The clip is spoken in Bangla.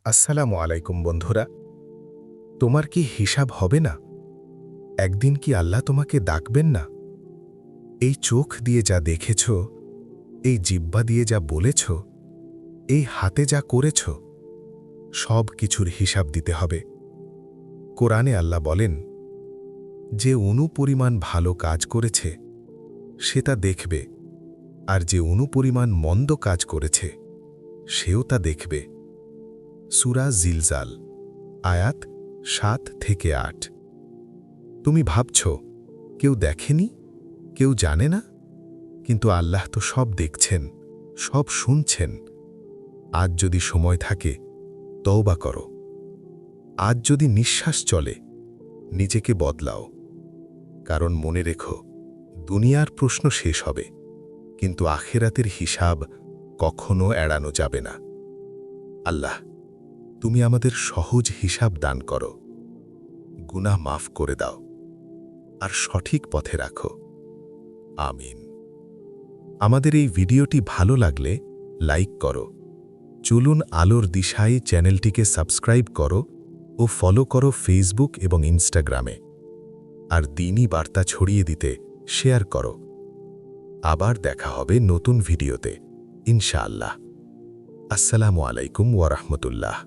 আসসালামু আলাইকুম বন্ধুরা। তোমার কি হিসাব হবে না? একদিন কি আল্লাহ তোমাকে ডাকবেন না? এই চোখ দিয়ে যা দেখেছ, এই জিহ্বা দিয়ে যা বলেছ, এই হাতে যা করেছ, সব কিছুর হিসাব দিতে হবে। কোরআনে আল্লাহ বলেন, যে অনুপরিমাণ ভালো কাজ করেছে সে তা দেখবে, আর যে অনুপরিমাণ মন্দ কাজ করেছে সেও তা দেখবে। সূরা জিলজাল, আয়াত ৭ থেকে ৮। তুমি ভাবছ কেউ দেখেনি, কেউ জানে না, কিন্তু আল্লাহ তো সব দেখছেন, সব শুনছেন। আজ যদি সময় থাকে তওবা করো। আজ যদি নিঃশ্বাস চলে নিজেকে বদলাও। কারণ মনে রেখো, দুনিয়ার প্রশ্ন শেষ হবে, কিন্তু আখিরাতের হিসাব কখনো এড়ানো যাবে না। আল্লাহ, তুমি আমাদের সহজ হিসাব দান করো, গুনাহ মাফ করে দাও, আর সঠিক পথে রাখো। আমিন। আমাদের এই ভিডিওটি ভালো লাগলে লাইক করো। চলুন আলোর দিশায় চ্যানেলটিকে সাবস্ক্রাইব করো ও ফলো করো ফেসবুক এবং ইনস্টাগ্রামে। আর দ্বীনি বার্তা ছড়িয়ে দিতে শেয়ার করো। আবার দেখা হবে নতুন ভিডিওতে, ইনশাআল্লাহ। আসসালামু আলাইকুম ওয়া রাহমাতুল্লাহ।